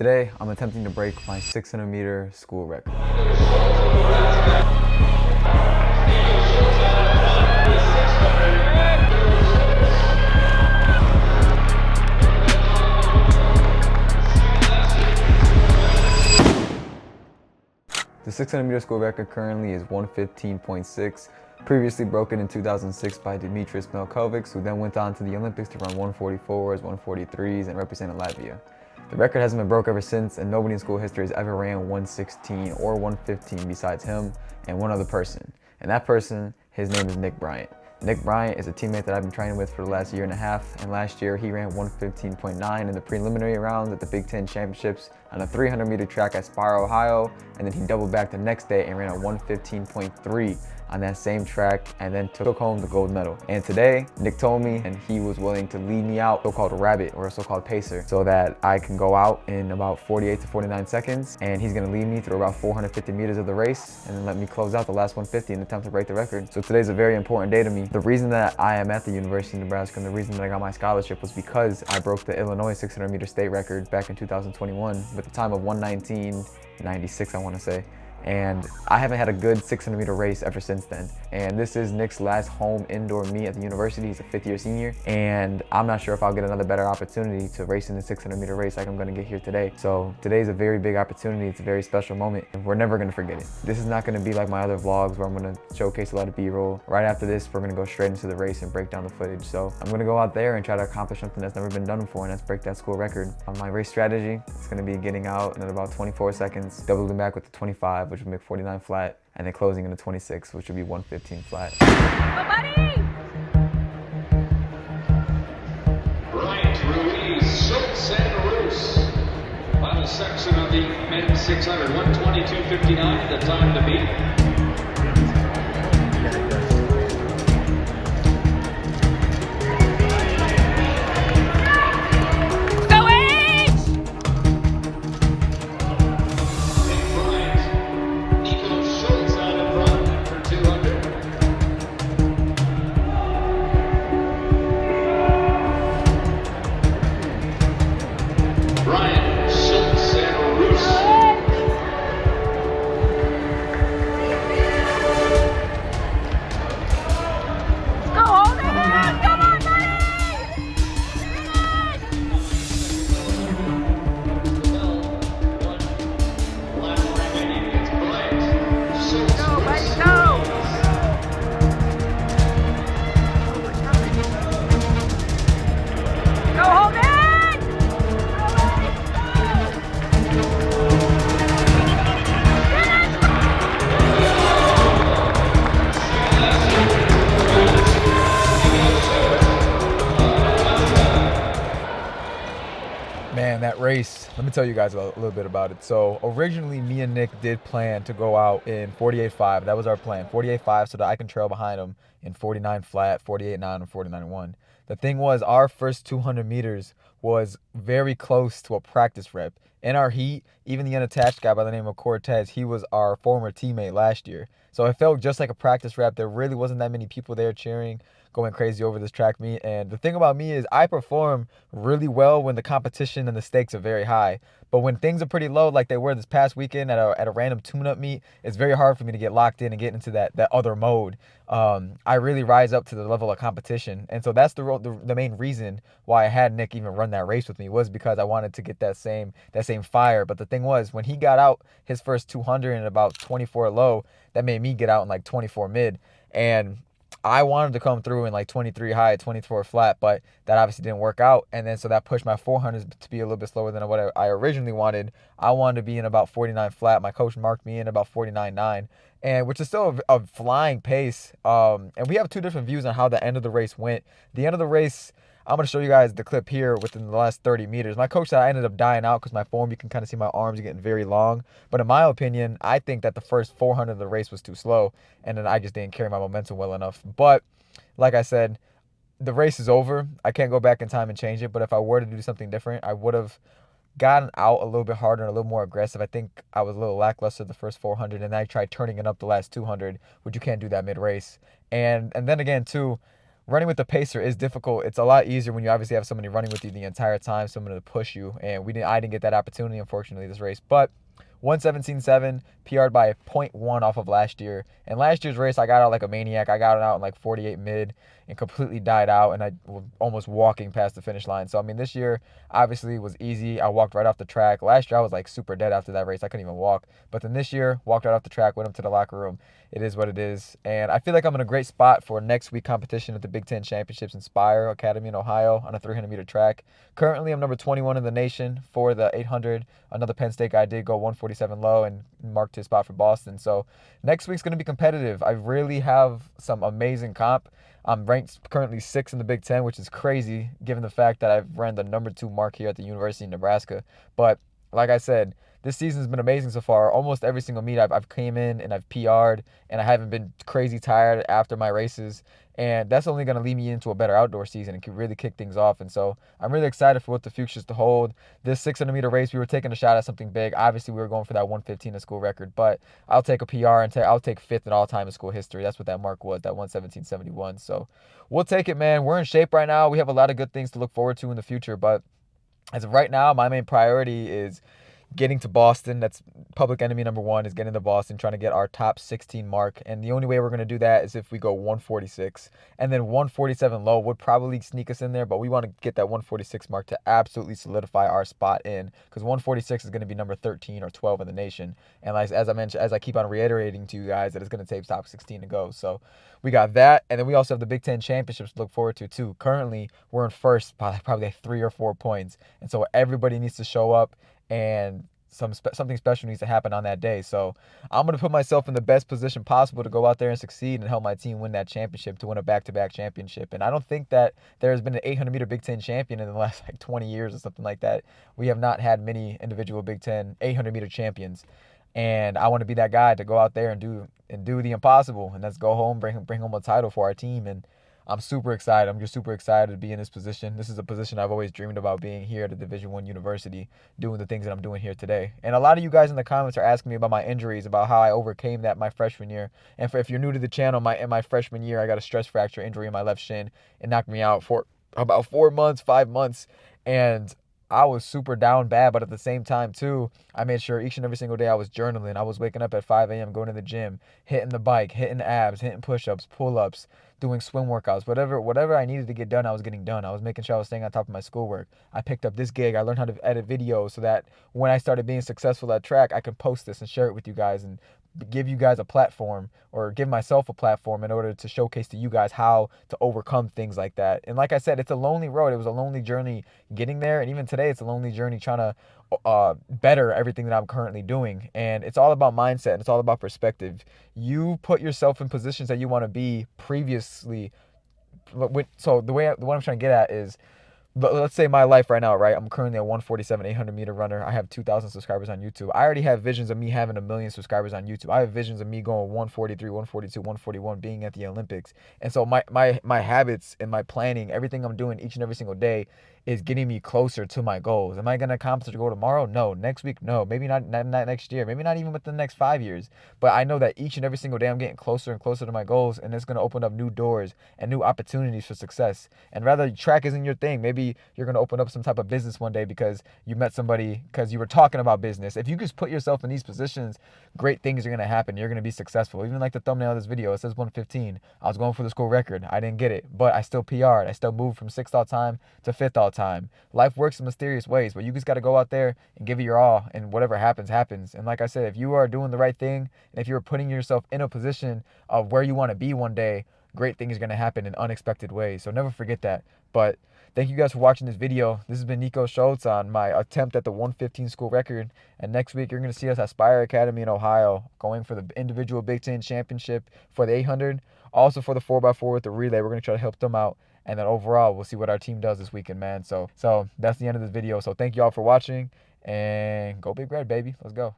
Today, I'm attempting to break my 600-meter school record. The 600-meter school record currently is 1:15.6, previously broken in 2006 by Dimitris Melkovics, who then went on to the Olympics to run 144s, 143s, and represented Latvia. The record hasn't been broke ever since, and nobody in school history has ever ran 1:16 or 1:15 besides him and one other person. And that person, his name is Nick Bryant. Nick Bryant is a teammate that I've been training with for the last year and a half, and last year he ran 1:15.9 in the preliminary rounds at the Big Ten Championships on a 300-meter track at Spire, Ohio, and then he doubled back the next day and ran a 1:15.3 on that same track and then took home the gold medal. And today, Nick told me and he was willing to lead me out, so-called rabbit or a so-called pacer, so that I can go out in about 48 to 49 seconds, and he's gonna lead me through about 450 meters of the race and then let me close out the last 150 in an attempt to break the record. So today's a very important day to me. The reason that I am at the University of Nebraska and the reason that I got my scholarship was because I broke the Illinois 600-meter state record back in 2021 with a time of 1:19.96, I wanna say. And I haven't had a good 600-meter race ever since then. And this is Nick's last home indoor meet at the university. He's a fifth-year senior, and I'm not sure if I'll get another better opportunity to race in the 600-meter race like I'm gonna get here today. So today's a very big opportunity. It's a very special moment, and we're never gonna forget it. This is not gonna be like my other vlogs where I'm gonna showcase a lot of B-roll. Right after this, we're gonna go straight into the race and break down the footage. So I'm gonna go out there and try to accomplish something that's never been done before, and that's break that school record. On my race strategy, it's gonna be getting out in about 24 seconds, doubling back with the 25, which would make 49 flat, and then closing in the 26, which would be 1:15 flat. Buddy! Bryant, Ruiz, Schultz, and Roos. Final section of the men's 600, 1:22.59, the time to beat. Man, that race, let me tell you guys a little bit about it. So originally me and Nick did plan to go out in 48.5. That was our plan, 48.5, so that I can trail behind him in 49 flat, 48.9, and 49.1. The thing was, our first 200 meters was very close to a practice rep. In our heat, even the unattached guy by the name of Cortez, he was our former teammate last year. So it felt just like a practice rep. There really wasn't that many people there cheering, going crazy over this track meet. And the thing about me is I perform really well when the competition and the stakes are very high. But when things are pretty low, like they were this past weekend at a random tune-up meet, it's very hard for me to get locked in and get into that other mode. I really rise up to the level of competition. And so that's the main reason why I had Nick even run that race with me, was because I wanted to get that same fire. But the thing was, when he got out his first 200 in about 24 low, that made me get out in like 24 mid. And I wanted to come through in like 23 high, 24 flat, but that obviously didn't work out. And then so that pushed my 400s to be a little bit slower than what I originally wanted. I wanted to be in about 49 flat. My coach marked me in about 49.9, and which is still a flying pace. And we have two different views on how the end of the race went. The end of the race, I'm going to show you guys the clip here within the last 30 meters. My coach said I ended up dying out because my form, you can kind of see my arms are getting very long. But in my opinion, I think that the first 400 of the race was too slow, and then I just didn't carry my momentum well enough. But like I said, the race is over. I can't go back in time and change it. But if I were to do something different, I would have gotten out a little bit harder and a little more aggressive. I think I was a little lackluster the first 400, and then I tried turning it up the last 200, which you can't do that mid-race. And then again, too, running with the pacer is difficult. It's a lot easier when you obviously have somebody running with you the entire time, someone to push you. And I didn't get that opportunity, unfortunately, this race. But 1:17.7, PR'd by 0.1 off of last year. And last year's race, I got out like a maniac. I got it out in like 48 mid and completely died out, and I was almost walking past the finish line. So, I mean, this year obviously was easy. I walked right off the track. Last year, I was like super dead after that race. I couldn't even walk. But then this year, walked right off the track, went up to the locker room. It is what it is. And I feel like I'm in a great spot for next week competition at the Big Ten Championships Inspire Academy in Ohio on a 300-meter track. Currently, I'm number 21 in the nation for the 800. Another Penn State guy did go 147 low and marked his spot for Boston. So next week's going to be competitive. I really have some amazing comp. I'm ranked currently 6th in the Big Ten, which is crazy given the fact that I've ran the number 2 mark here at the University of Nebraska. But like I said, this season's been amazing so far. Almost every single meet I've came in and I've PR'd, and I haven't been crazy tired after my races. And that's only going to lead me into a better outdoor season and can really kick things off. And so I'm really excited for what the future's to hold. This 600-meter race, we were taking a shot at something big. Obviously, we were going for that 1:15 in school record, but I'll take a PR and I'll take 5th in all time in school history. That's what that mark was, that 1:17.71. So we'll take it, man. We're in shape right now. We have a lot of good things to look forward to in the future, but as of right now, my main priority is getting to Boston. That's public enemy number 1, is getting to Boston, trying to get our top 16 mark. And the only way we're going to do that is if we go 146. And then 147 low would probably sneak us in there, but we want to get that 146 mark to absolutely solidify our spot in, because 146 is going to be number 13 or 12 in the nation. And like, as I mentioned, as I keep on reiterating to you guys, that it's going to take top 16 to go. So we got that. And then we also have the Big Ten Championships to look forward to too. Currently, we're in first by probably like 3 or 4 points. And so everybody needs to show up, and something special needs to happen on that day. So I'm going to put myself in the best position possible to go out there and succeed and help my team win that championship, to win a back-to-back championship. And I don't think that there has been an 800-meter Big Ten champion in the last like 20 years or something like that. We have not had many individual Big Ten 800-meter champions. And I want to be that guy to go out there and do the impossible, and that's go home, bring home a title for our team. And I'm super excited. I'm just super excited to be in this position. This is a position I've always dreamed about, being here at a Division I university, doing the things that I'm doing here today. And a lot of you guys in the comments are asking me about my injuries, about how I overcame that my freshman year. And if you're new to the channel, in my freshman year, I got a stress fracture injury in my left shin. It knocked me out for about 4 months, 5 months. And I was super down bad, but at the same time too, I made sure each and every single day I was journaling. I was waking up at 5 a.m., going to the gym, hitting the bike, hitting abs, hitting push-ups, pull-ups, doing swim workouts, whatever I needed to get done, I was getting done. I was making sure I was staying on top of my schoolwork. I picked up this gig. I learned how to edit videos so that when I started being successful at track, I could post this and share it with you guys and give you guys a platform, or give myself a platform, in order to showcase to you guys how to overcome things like that. And like I said, it's a lonely road. It was a lonely journey getting there. And even today, it's a lonely journey trying to better everything that I'm currently doing. And it's all about mindset, and it's all about perspective. You put yourself in positions that you want to be previously. So what I'm trying to get at is, but let's say my life right now, right? I'm currently a 147 800-meter runner. I have 2,000 subscribers on YouTube. I already have visions of me having 1 million subscribers on YouTube. I have visions of me going 143, 142, 141, being at the Olympics. And so my habits and my planning, everything I'm doing each and every single day, is getting me closer to my goals. Am I going to accomplish a goal tomorrow? No. Next week? No. Maybe not next year. Maybe not even within the next 5 years. But I know that each and every single day I'm getting closer and closer to my goals, and it's going to open up new doors and new opportunities for success. And rather, track isn't your thing. Maybe you're going to open up some type of business one day because you met somebody, because you were talking about business. If you just put yourself in these positions, great things are going to happen. You're going to be successful. Even like the thumbnail of this video, it says 115. I was going for the school record. I didn't get it, but I still PR'd. I still moved from 6th all time to 5th all time. Life works in mysterious ways, but you just got to go out there and give it your all, and whatever happens, happens. And like I said, if you are doing the right thing, and if you're putting yourself in a position of where you want to be one day, great things are going to happen in unexpected ways. So never forget that. But thank you guys for watching this video. This has been Nico Schultz on my attempt at the 115 school record. And next week, you're going to see us at Aspire Academy in Ohio, going for the individual Big Ten championship for the 800. Also for the 4x4 with the relay. We're going to try to help them out. And then overall, we'll see what our team does this weekend, man. So that's the end of this video. So thank you all for watching. And go Big Red, baby. Let's go.